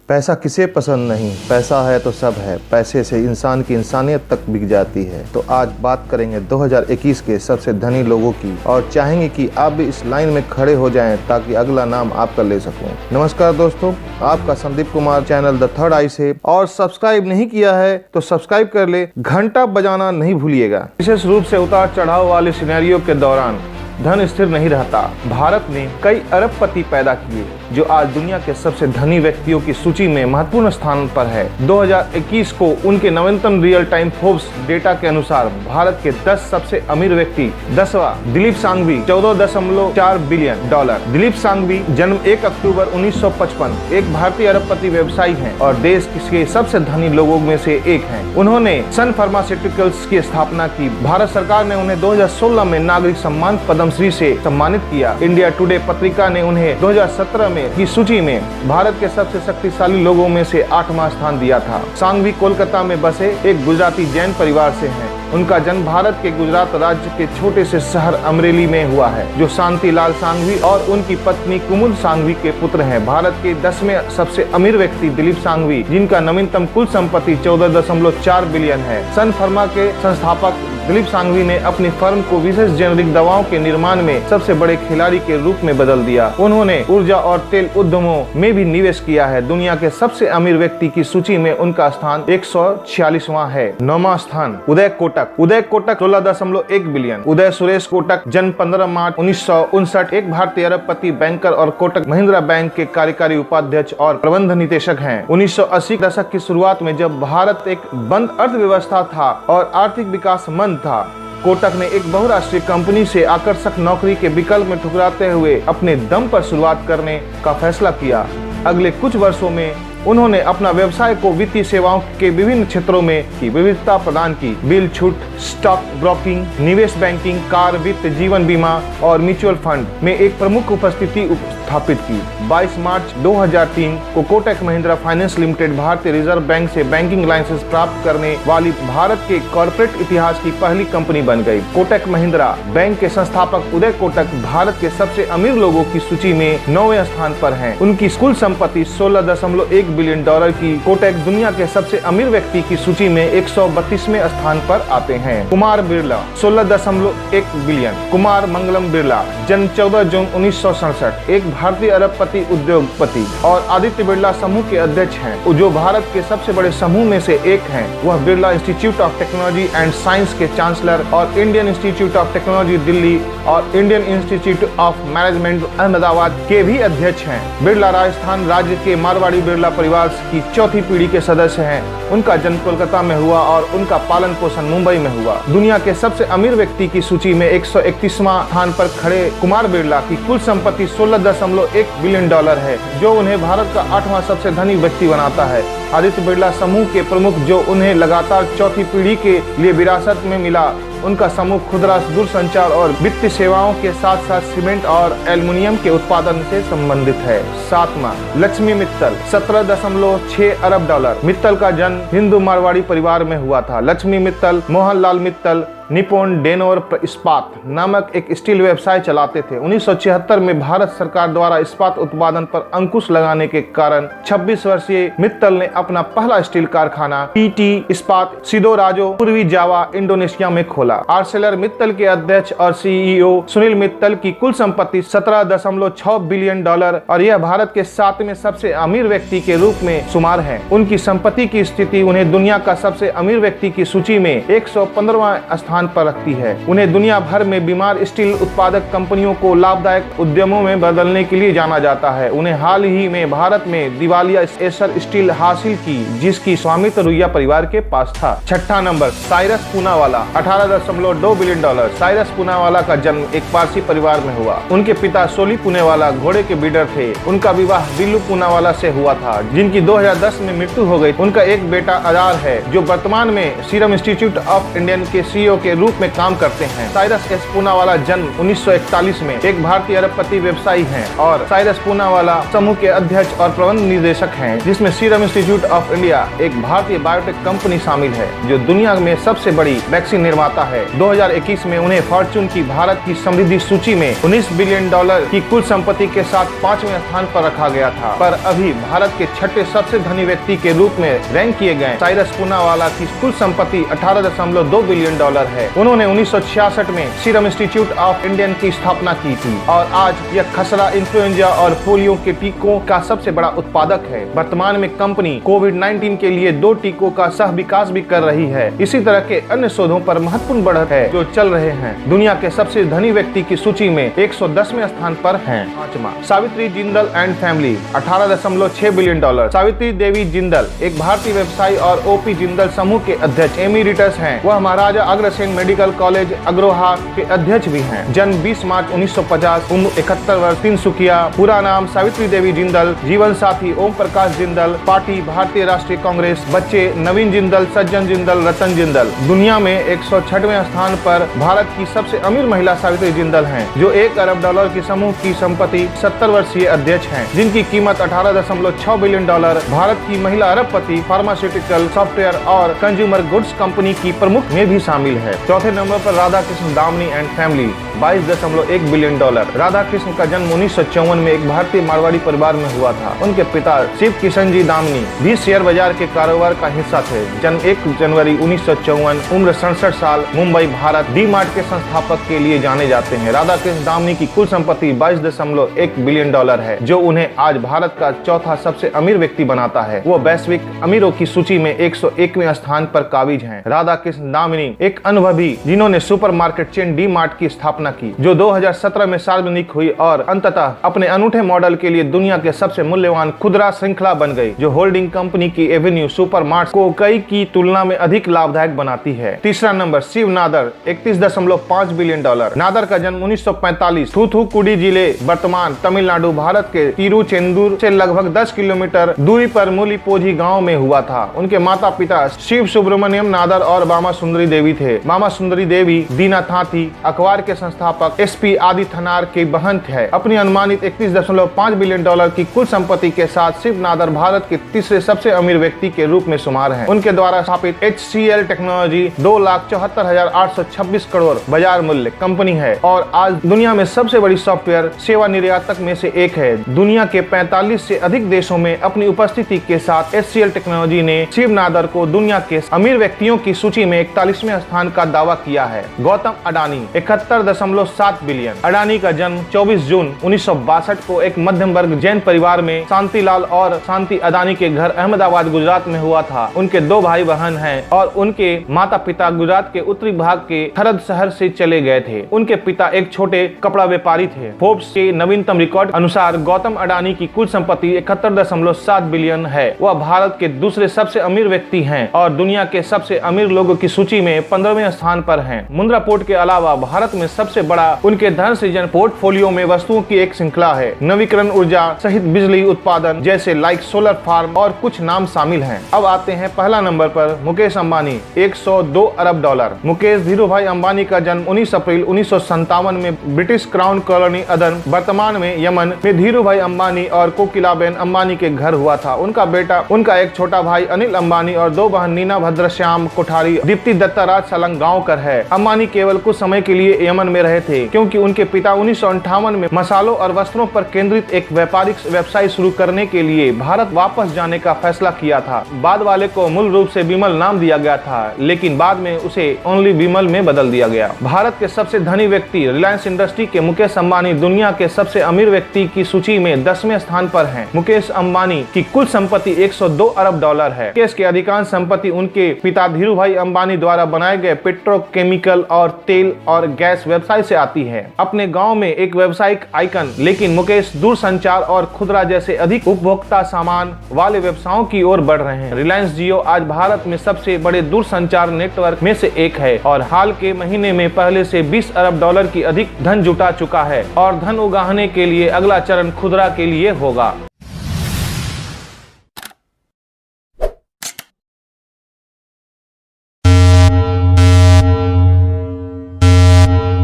पैसा किसे पसंद नहीं, पैसा है तो सब है। पैसे से इंसान की इंसानियत तक बिक जाती है। तो आज बात करेंगे 2021 के सबसे धनी लोगों की और चाहेंगे कि आप भी इस लाइन में खड़े हो जाएं ताकि अगला नाम आपका ले सकूं। नमस्कार दोस्तों, आपका Sandeep Kumar channel the third eye से, और सब्सक्राइब नहीं किया है तो सब्सक्राइब कर ले, घंटा बजाना नहीं भूलिएगा। विशेष रूप से उतार चढ़ाव वाले सिनेरियो के दौरान धन स्थिर नहीं रहता। भारत ने कई अरबपति पैदा किए जो आज दुनिया के सबसे धनी व्यक्तियों की सूची में महत्वपूर्ण स्थान पर है। 2021 को उनके नवीनतम रियल टाइम फोर्ब्स डेटा के अनुसार भारत के 10 सबसे अमीर व्यक्ति 10वां दिलीप सांघवी, $14.4 बिलियन। दिलीप सांघवी जन्म 1 अक्टूबर 1955, एक भारतीय अरबपति व्यवसायी हैं और देश के सबसे धनी लोगों में से एक हैं। उन्होंने सन फार्मास्यूटिकल्स की स्थापना की। भारत सरकार ने उन्हें 2016 में नागरिक सम्मान पद्मश्री से सम्मानित किया। इंडिया टुडे पत्रिका ने उन्हें 2017 में की सूची में भारत के सबसे शक्तिशाली लोगों में से 8वां स्थान दिया था। सांघवी कोलकाता में बसे एक गुजराती जैन परिवार से हैं। उनका जन्म भारत के गुजरात राज्य के छोटे से शहर अमरेली में हुआ है, जो शांति लाल सांघवी और उनकी पत्नी कुमुद सांघवी के पुत्र हैं। भारत के 10वें सबसे अमीर व्यक्ति दिलीप सांघवी, जिनका नवीनतम कुल संपत्ति 14.4 बिलियन है। सन फार्मा के संस्थापक दिलीप सांघवी ने अपनी फर्म को विशेष जेनेरिक दवाओं के निर्माण में सबसे बड़े खिलाड़ी के रूप में बदल दिया। उन्होंने ऊर्जा और तेल उद्यमों में भी निवेश किया है। दुनिया के सबसे अमीर व्यक्ति की सूची में उनका स्थान 146वां है। 9वां स्थान उदय कोटक 16.1 बिलियन। उदय सुरेश कोटक जन्म 15 मार्च 1959, एक भारतीय अरबपति, बैंकर और कोटक महिंद्रा बैंक के कार्यकारी उपाध्यक्ष और प्रबंध निदेशक हैं। 1980 दशक की शुरुआत में जब भारत एक बंद अर्थव्यवस्था था और आर्थिक विकास मंद था, कोटक ने एक बहुराष्ट्रीय कंपनी से आकर्षक नौकरी के विकल्प में ठुकराते हुए अपने दम पर शुरुआत करने का फैसला किया। अगले कुछ वर्षों में उन्होंने अपना व्यवसाय को वित्तीय सेवाओं के विभिन्न क्षेत्रों में की विविधता प्रदान की। बिल छूट, स्टॉक ब्रोकिंग, निवेश बैंकिंग, कार वित्त, जीवन बीमा और म्यूचुअल फंड में एक प्रमुख उपस्थिति स्थापित की। 22 मार्च 2003 को कोटक महिंद्रा फाइनेंस लिमिटेड भारतीय रिजर्व बैंक से बैंकिंग लाइसेंस प्राप्त करने वाली भारत के कॉर्पोरेट इतिहास की पहली कंपनी बन गई। कोटक महिंद्रा बैंक के संस्थापक उदय कोटक भारत के सबसे अमीर लोगों की सूची में 9वें स्थान पर हैं। उनकी कुल संपत्ति $16.1 बिलियन की। कोटक दुनिया के सबसे अमीर व्यक्ति की सूची में 132वें स्थान पर आते हैं। कुमार बिरला 16.1 बिलियन। कुमार मंगलम बिरला जन्म 14 जून 1967, एक भारतीय अरबपति, उद्योगपति और आदित्य बिरला समूह के अध्यक्ष हैं, जो भारत के सबसे बड़े समूह में से एक हैं। वह Birla Institute of Technology and Science के चांसलर और Indian Institute of Technology Delhi और Indian Institute of Management Ahmedabad के भी अध्यक्ष हैं। बिरला राजस्थान राज्य के मारवाड़ी बिरला परिवार की चौथी पीढ़ी के सदस्य हैं। उनका जन्म कोलकाता में हुआ और उनका पालन पोषण मुंबई में हुआ। दुनिया के सबसे अमीर व्यक्ति की सूची में 131वां स्थान पर खड़े कुमार बिरला की कुल संपत्ति $16.1 बिलियन है, जो उन्हें भारत का 8वां सबसे धनी व्यक्ति बनाता है। आदित्य बिरला समूह के प्रमुख, जो उन्हें लगातार चौथी पीढ़ी के लिए विरासत में मिला। उनका समूह खुदरा, दूरसंचार और वित्तीय सेवाओं के साथ साथ सीमेंट और एल्युमिनियम के उत्पादन से संबंधित है। 7वां लक्ष्मी मित्तल 17.6 अरब। मित्तल का जन्म हिंदू मारवाड़ी परिवार में हुआ था। लक्ष्मी मित्तल मोहनलाल मित्तल निप्पॉन डेनोर इस्पात नामक एक स्टील व्यवसाय चलाते थे। 1976 में भारत सरकार द्वारा इस्पात उत्पादन पर अंकुश लगाने के कारण 26 वर्षीय मित्तल ने अपना पहला स्टील कारखाना PT इस्पात सिदोराजो, पूर्वी जावा, इंडोनेशिया में खोला। आर्सेलर मित्तल के अध्यक्ष और CEO सुनील मित्तल की कुल संपत्ति $17.6 बिलियन और यह भारत के 7वें सबसे अमीर व्यक्ति के रूप में शुमार है। उनकी संपत्ति की स्थिति उन्हें दुनिया का सबसे अमीर व्यक्ति की सूची में 115वां स्थान पर रखती है। उन्हें दुनिया भर में बीमार स्टील उत्पादक कंपनियों को लाभदायक उद्यमों में बदलने के लिए जाना जाता है। उन्हें हाल ही में भारत में दिवालिया एसर स्टील हासिल की, जिसकी स्वामित्व रुइया परिवार के पास था। 6ठा नंबर साइरस पूनावाला 18.2 बिलियन। साइरस पूनावाला का जन्म एक पारसी परिवार में हुआ। उनके पिता सोली पूनावाला घोड़े के ब्रीडर थे। उनका विवाह बिल्लू पूनावाला से हुआ था, जिनकी 2010 में मृत्यु हो गई। उनका एक बेटा अजार है, जो वर्तमान में सीरम इंस्टीट्यूट ऑफ इंडियन के CEO के रूप में काम करते हैं। साइरस एस पूनावाला जन्म 1941 में एक भारतीय अरबपति व्यवसायी हैं और साइरस पूनावाला समूह के अध्यक्ष और प्रबंध निदेशक हैं, जिसमें सीरम इंस्टीट्यूट ऑफ इंडिया एक भारतीय बायोटेक कंपनी शामिल है जो दुनिया में सबसे बड़ी वैक्सीन निर्माता है। 2021 में उन्हें फॉर्च्यून की भारत की समृद्धि सूची में $19 बिलियन की कुल संपत्ति के साथ 5वें स्थान पर रखा गया था, पर अभी भारत के छठे सबसे धनी व्यक्ति के रूप में रैंक किए गए साइरस पूनावाला की कुल संपत्ति $18.2 बिलियन है। उन्होंने 1966 में सीरम इंस्टीट्यूट ऑफ इंडिया की स्थापना की थी और आज यह खसरा, इन्फ्लुएंजा और पोलियो के टीकों का सबसे बड़ा उत्पादक है। वर्तमान में कंपनी कोविड-19 के लिए 2 टीकों का सह विकास भी कर रही है। इसी तरह के अन्य शोधों पर महत्वपूर्ण बढ़त है जो चल रहे हैं। दुनिया के सबसे धनी व्यक्ति की सूची में 110वें स्थान पर हैं। 5वां, Savitri Jindal and family $18.6 billion. Savitri Devi Jindal एक भारतीय व्यवसायी और ओपी जिंदल समूह के अध्यक्ष एमिरिटस हैं। वह महाराजा अग्रसेन मेडिकल कॉलेज अग्रोहा के अध्यक्ष भी हैं। जन्म 20 मार्च 1950, उम्र 71 वर्ष, तिनसुकिया। पूरा नाम सावित्री देवी जिंदल। जीवन साथी ओम प्रकाश जिंदल। पार्टी भारतीय राष्ट्रीय कांग्रेस। बच्चे नवीन जिंदल, सज्जन जिंदल, रतन जिंदल। दुनिया में 106वें स्थान पर भारत की सबसे अमीर महिला सावित्री जिंदल हैं, जो $1 अरब की समूह की संपत्ति 70 वर्षीय अध्यक्ष हैं, जिनकी कीमत $18.6 बिलियन। भारत की महिला अरबपति फार्मास्यूटिकल, सॉफ्टवेयर और कंज्यूमर गुड्स कंपनी की प्रमुख में भी शामिल है। चौथे नंबर पर Radha Krishna Damini and family $22.1 billion. Radha Krishna का जन्म 1954 में एक भारतीय मारवाड़ी परिवार में हुआ था। उनके पिता शिव किशन जी दामनी भी शेयर बाजार के कारोबार का हिस्सा थे। जन्म 1 जनवरी 1954, उम्र 67 साल, मुंबई, भारत। डी मार्ट के संस्थापक के लिए जाने जाते हैं। राधा कृष्ण दामनी की कुल संपत्ति $22.1 बिलियन है, जो उन्हें आज भारत का चौथा सबसे अमीर व्यक्ति बनाता है। वो वैश्विक अमीरों की सूची में 101वें स्थान पर काबिज हैं। राधा कृष्ण दामनी एक अनुभवी जिन्होंने सुपरमार्केट चेन डी मार्ट की स्थापना की, जो 2017 में सार्वजनिक हुई और अंततः अपने अनूठे मॉडल के लिए दुनिया के सबसे मूल्यवान खुदरा श्रृंखला बन गई, जो होल्डिंग कंपनी की एवेन्यू सुपरमार्ट को कई की तुलना में अधिक लाभदायक बनाती है। तीसरा नंबर, शिव नादर $31.5 बिलियन। नादर का जन्म 1945 थूथुकुडी जिले, वर्तमान तमिलनाडु, भारत के तिरुचेंदूर से लगभग 10 किलोमीटर दूरी पर मूलीपोझी गांव में हुआ था। उनके माता पिता शिव सुब्रमण्यम नादर और बामा सुंदरी देवी थे। बामा सुंदरी देवी दीना थाथी अखबार के संस्थापक एसपी आदि थनार की बहन है। अपनी अनुमानित $31.5 बिलियन की कुल संपत्ति के साथ शिव नादर भारत के तीसरे सबसे अमीर व्यक्ति के रूप में शुमार हैं। उनके द्वारा स्थापित HCL टेक्नोलॉजी 2,74,826 करोड़ बाजार मूल्य कंपनी है और आज दुनिया में सबसे बड़ी सॉफ्टवेयर सेवा निर्यातक में से एक है। दुनिया के 45 से अधिक देशों में अपनी उपस्थिति के साथ HCL टेक्नोलॉजी ने शिव नादर को दुनिया के अमीर व्यक्तियों की सूची में 41वें स्थान का दावा किया है। गौतम अडानी $71.7 बिलियन। अडानी का जन्म 24 जून 1962 को एक मध्यम वर्ग जैन परिवार में शांतिलाल और शांति अडानी के घर अहमदाबाद, गुजरात में हुआ था। उनके 2 भाई बहन हैं और उनके माता पिता गुजरात के उत्तरी भाग के थरद शहर से चले गए थे। उनके पिता एक छोटे कपड़ा व्यापारी थे। फोर्ब्स के नवीनतम रिकॉर्ड अनुसार गौतम अडानी की कुल संपत्ति 71.7 बिलियन है। वह भारत के दूसरे सबसे अमीर व्यक्ति हैं और दुनिया के सबसे अमीर लोगों की सूची में 15वें स्थान पर हैं। मुंद्रा पोर्ट के अलावा भारत में सबसे बड़ा उनके धन सृजन पोर्टफोलियो में वस्तुओं की एक श्रृंखला है। नवीकरण ऊर्जा सहित बिजली उत्पादन जैसे लाइक सोलर फार्म और कुछ नाम शामिल हैं। अब आते हैं पहला नंबर पर मुकेश अंबानी $102 अरब। मुकेश धीरूभाई अंबानी का जन्म 19 अप्रैल 1957 में ब्रिटिश क्राउन कॉलोनी अदन, वर्तमान में यमन में धीरूभाई अंबानी और कोकिलाबेन अंबानी के घर हुआ था। उनका एक छोटा भाई अनिल अंबानी और 2 बहन नीना भद्रश्याम कोठारी, दीप्ति दत्ता राज सलंग गांवकर है। अंबानी केवल कुछ समय के लिए यमन में रहे थे क्योंकि उनके पिता 1958 में मसालों और वस्त्रों पर केंद्रित एक व्यापारिक व्यवसाय शुरू करने के लिए भारत वापस जाने का फैसला किया था। बाद वाले को मूल रूप से विमल नाम दिया गया था, लेकिन बाद में उसे ओनली विमल में बदल दिया गया। भारत के सबसे धनी व्यक्ति रिलायंस इंडस्ट्री के मुकेश अंबानी दुनिया के सबसे अमीर व्यक्ति की सूची में 10वें स्थान पर हैं। मुकेश अंबानी की कुल संपत्ति $102 अरब है। मुकेश की अधिकांश संपत्ति उनके पिता धीरूभाई अंबानी द्वारा बनाए गए पेट्रोकेमिकल और तेल और गैस व्यवसाय से आती है। अपने गांव में एक व्यावसायिक आइकन, लेकिन मुकेश दूरसंचार और खुदरा जैसे अधिक उपभोक्ता सामान वाले व्यवसायों की ओर बढ़ रहे हैं। रिलायंस जियो आज भारत में सबसे बड़े दूरसंचार नेटवर्क में से एक है और हाल के महीने में पहले से $20 अरब की अधिक धन जुटा चुका है और धन उगाहने के लिए अगला चरण खुदरा के लिए होगा।